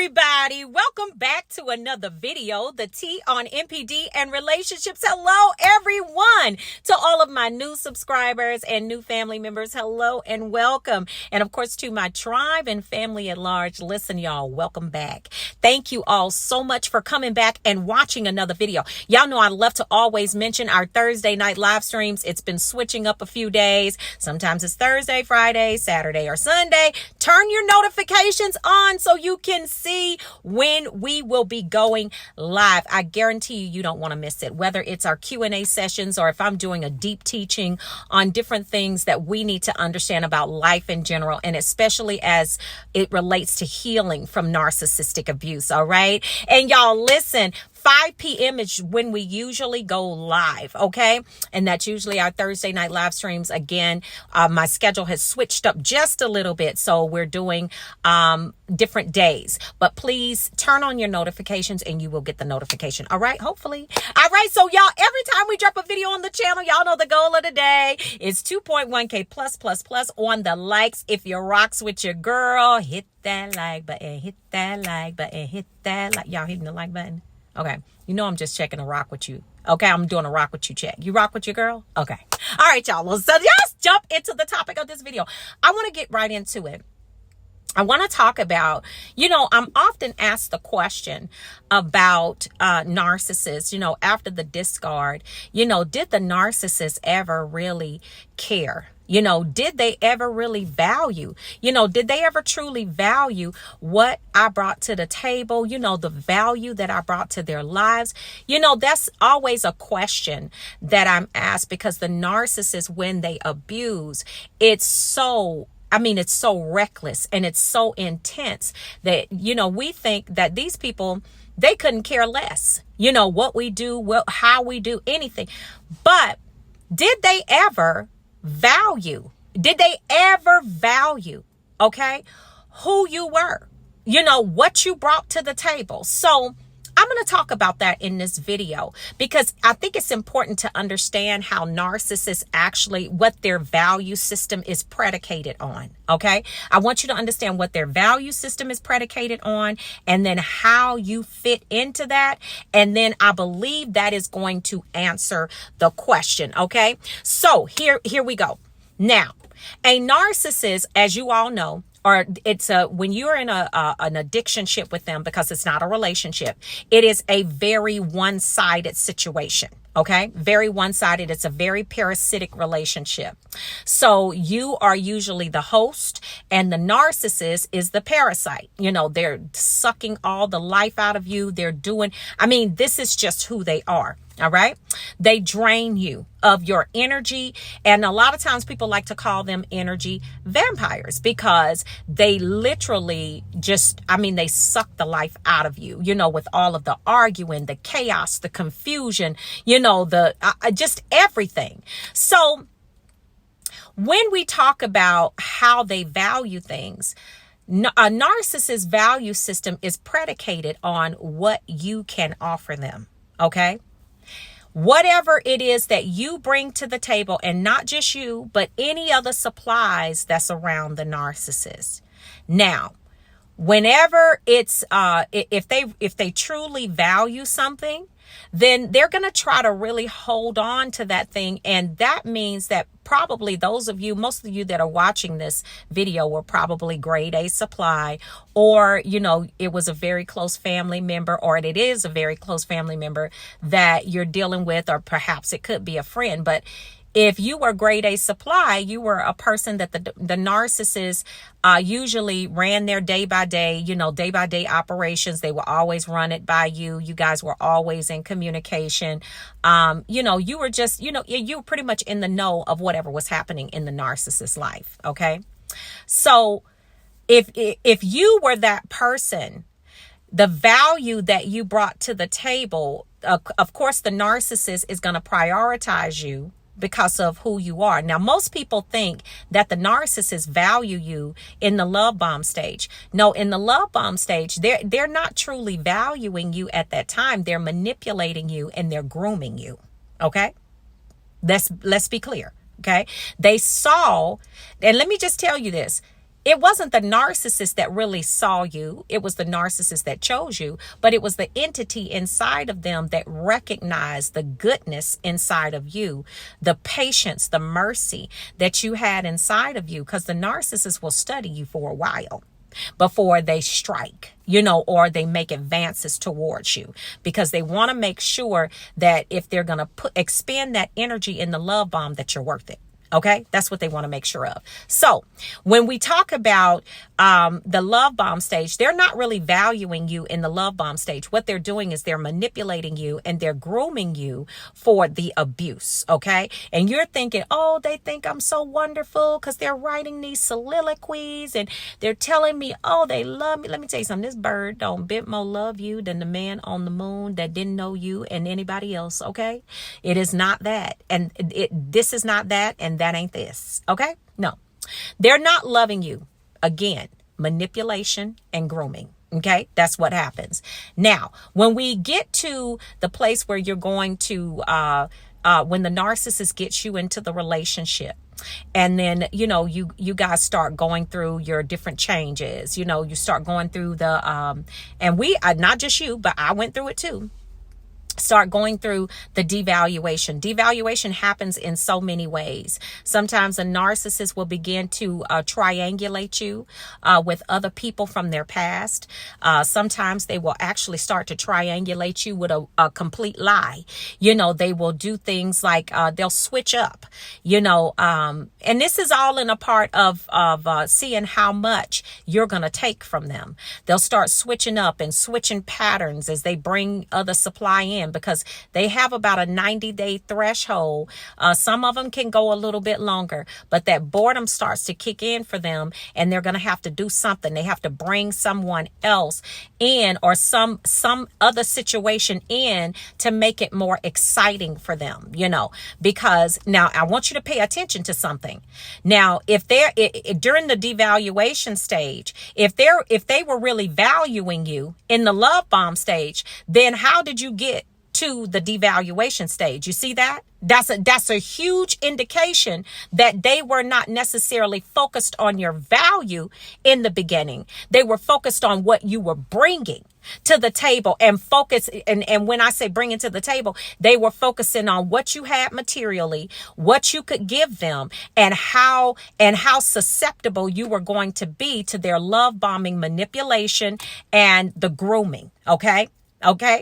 everybody, welcome back to another video, the T on NPD and relationships. Hello everyone, to all of my new subscribers and new family members, hello and welcome. And of course to my tribe and family at large, listen y'all, welcome back. Thank you all so much for coming back and watching another video. Y'all know I love to always mention our Thursday night live streams. It's been switching up a few days. Sometimes it's Thursday, Friday, Saturday, or Sunday. Turn your notifications on so you can see when we will be going live. I guarantee you don't want to miss it, whether it's our Q&A sessions or if I'm doing a deep teaching on different things that we need to understand about life in general, and especially as it relates to healing from narcissistic abuse. All right. And y'all listen, 5 p.m. is when we usually go live, okay? And that's usually our Thursday night live streams. Again, my schedule has switched up just a little bit, so we're doing different days. But please turn on your notifications and you will get the notification, all right? Hopefully. All right, so y'all, every time we drop a video on the channel, y'all know the goal of the day is 2.1K plus on the likes. If you rocks with your girl, hit that like button, hit that like button, hit that like. Y'all hitting the like button? Okay. You know I'm just checking a rock with you. Okay. I'm doing a rock with you check. You rock with your girl? Okay. All right, y'all. Well, so let's jump into the topic of this video. I want to get right into it. I want to talk about, I'm often asked the question about narcissists, after the discard, did the narcissist ever really care? Did they ever really value, did they ever truly value what I brought to the table, the value that I brought to their lives? That's always a question that I'm asked, because the narcissist, when they abuse, it's so reckless and it's so intense that, we think that these people, they couldn't care less, what we do, how we do anything. But did they ever value? Did they ever value, okay, who you were, what you brought to the table? So I'm going to talk about that in this video, because I think it's important to understand how narcissists actually, what their value system is predicated on. Okay. I want you to understand what their value system is predicated on, and then how you fit into that. And then I believe that is going to answer the question. Okay. So here we go. Now, a narcissist, as you all know, or it's when you're in an addictionship with them, because it's not a relationship, it is a very one-sided situation. Okay. Very one-sided. It's a very parasitic relationship. So you are usually the host and the narcissist is the parasite. They're sucking all the life out of you. They're doing, this is just who they are. All right. They drain you of your energy. And a lot of times people like to call them energy vampires, because they literally just, they suck the life out of you, with all of the arguing, the chaos, the confusion, just everything. So when we talk about how they value things, a narcissist's value system is predicated on what you can offer them. Okay. Whatever it is that you bring to the table, and not just you, but any other supplies that's around the narcissist. Now, whenever it's, if they truly value something, then they're going to try to really hold on to that thing. And that means that probably most of you that are watching this video were probably grade A supply, or, it was a very close family member, or it is a very close family member that you're dealing with, or perhaps it could be a friend. But if you were grade A supply, you were a person that the narcissist usually ran their day by day operations. They will always run it by you. You guys were always in communication. You were just, you were pretty much in the know of whatever was happening in the narcissist's life. Okay. So if you were that person, the value that you brought to the table, of course, the narcissist is going to prioritize you because of who you are. Now, most people think that the narcissists value you in the love bomb stage. No, in the love bomb stage, they're not truly valuing you at that time. They're manipulating you and they're grooming you. Okay. Let's be clear. Okay. They saw, and let me just tell you this. It wasn't the narcissist that really saw you. It was the narcissist that chose you, but it was the entity inside of them that recognized the goodness inside of you, the patience, the mercy that you had inside of you, because the narcissist will study you for a while before they strike, or they make advances towards you, because they want to make sure that if they're going to expend that energy in the love bomb, that you're worth it. Okay, that's what they want to make sure of. So when we talk about the love bomb stage, they're not really valuing you in the love bomb stage. What they're doing is they're manipulating you and they're grooming you for the abuse. Okay, and you're thinking, oh, they think I'm so wonderful because they're writing these soliloquies and they're telling me, oh, they love me. Let me tell you something. This bird don't bit more love you than the man on the moon that didn't know you and anybody else. Okay, it is not that, and this is not that, and that ain't this. Okay, no, they're not loving you. Again, manipulation and grooming. Okay, that's what happens. Now, when we get to the place where you're going to, when the narcissist gets you into the relationship, and then, you guys start going through your different changes, you start going through the, and not just you, but I went through it too. Start going through the devaluation. Devaluation happens in so many ways. Sometimes a narcissist will begin to triangulate you with other people from their past. Sometimes they will actually start to triangulate you with a complete lie. They will do things like they'll switch up, and this is all in a part of seeing how much you're going to take from them. They'll start switching up and switching patterns as they bring other supply in, because they have about a 90-day threshold. Some of them can go a little bit longer, but that boredom starts to kick in for them, and they're going to have to do something. They have to bring someone else in, or some other situation in, to make it more exciting for them, because now I want you to pay attention to something. Now, if they're during the devaluation stage, if they were really valuing you in the love bomb stage, then how did you get to the devaluation stage? You see that? That's a huge indication that they were not necessarily focused on your value in the beginning. They were focused on what you were bringing to the table, and focus. And when I say bringing to the table, they were focusing on what you had materially, what you could give them, and how susceptible you were going to be to their love bombing, manipulation, and the grooming. Okay,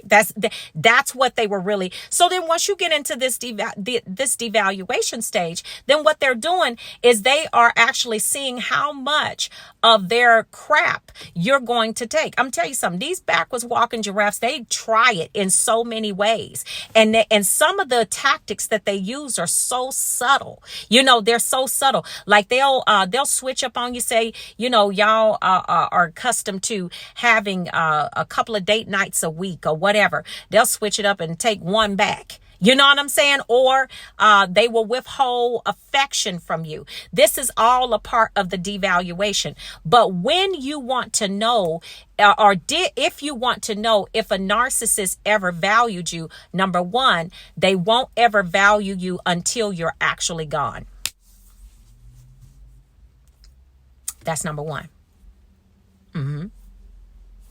that's what they were really. So then once you get into this devaluation stage, then what they're doing is they are actually seeing how much of their crap you're going to take. I'm telling you something, these backwards walking giraffes, they try it in so many ways. And some of the tactics that they use are so subtle. They're so subtle. Like they'll switch up on you, say, y'all are accustomed to having a couple of date nights a week or whatever. They'll switch it up and take one back. You know what I'm saying? Or they will withhold affection from you. This is all a part of the devaluation. But when you want to know, if you want to know if a narcissist ever valued you, number one, they won't ever value you until you're actually gone. That's number one.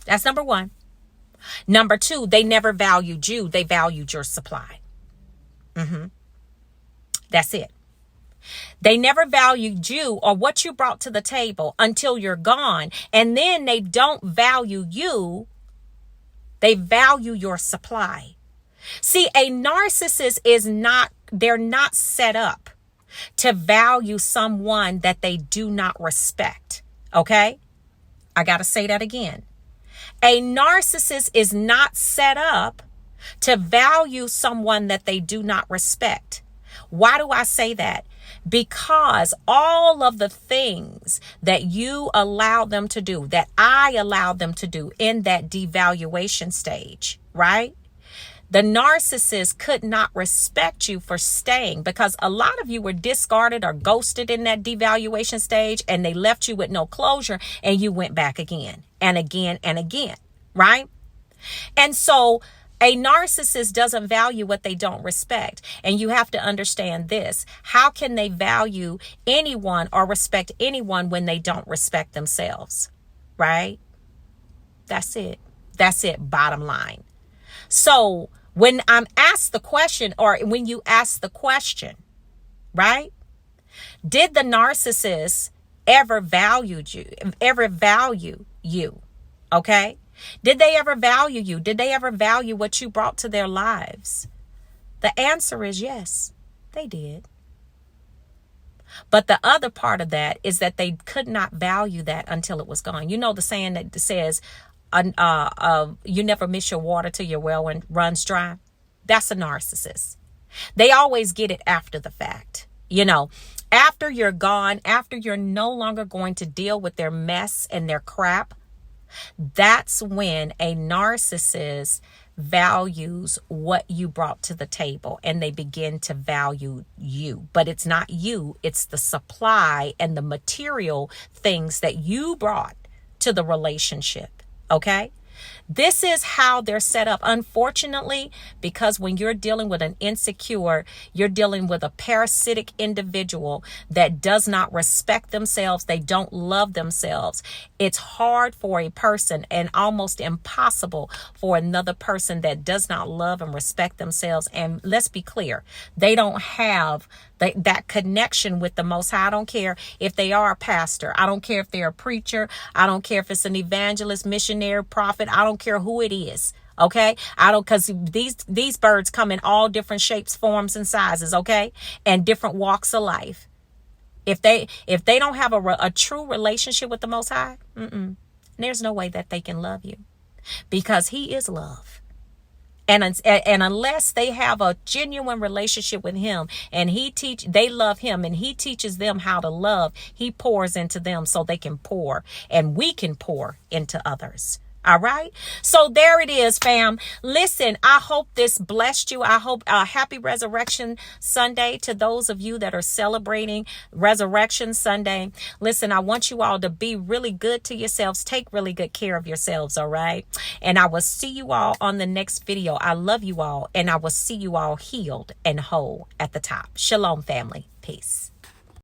That's number one. Number two, they never valued you. They valued your supply. That's it. They never valued you or what you brought to the table until you're gone. And then they don't value you. They value your supply. See, a narcissist they're not set up to value someone that they do not respect. Okay? I got to say that again. A narcissist is not set up to value someone that they do not respect. Why do I say that? Because all of the things that you allow them to do, that I allowed them to do in that devaluation stage, right? The narcissist could not respect you for staying, because a lot of you were discarded or ghosted in that devaluation stage, and they left you with no closure, and you went back again and again and again, right? And so A narcissist doesn't value what they don't respect. And you have to understand this. How can they value anyone or respect anyone when they don't respect themselves? Right? That's it. That's it. Bottom line. So when I'm asked the question, or when you ask the question, right? Did the narcissist ever value you? Okay? Did they ever value you? Did they ever value what you brought to their lives? The answer is yes, they did. But the other part of that is that they could not value that until it was gone. You know the saying that says, you never miss your water till your well runs dry? That's a narcissist. They always get it after the fact. You know, after you're gone, after you're no longer going to deal with their mess and their crap, that's when a narcissist values what you brought to the table, and they begin to value you. But it's not you, it's the supply and the material things that you brought to the relationship. Okay? This is how they're set up. Unfortunately, because when you're dealing with an insecure, you're dealing with a parasitic individual that does not respect themselves. They don't love themselves. It's hard for a person and almost impossible for another person that does not love and respect themselves. And let's be clear, they don't have that connection with the Most High. I don't care if they are a pastor. I don't care if they're a preacher. I don't care if it's an evangelist, missionary, prophet. I don't care who it is. Okay. Because these birds come in all different shapes, forms, and sizes. Okay. And different walks of life. If they don't have a true relationship with the Most High, there's no way that they can love you, because He is love. And unless they have a genuine relationship with Him, and they love Him, and He teaches them how to love, He pours into them so they can pour, and we can pour into others. All right. So there it is, fam. Listen, I hope this blessed you. I hope happy Resurrection Sunday to those of you that are celebrating Resurrection Sunday. Listen, I want you all to be really good to yourselves. Take really good care of yourselves. All right. And I will see you all on the next video. I love you all, and I will see you all healed and whole at the top. Shalom, family. Peace.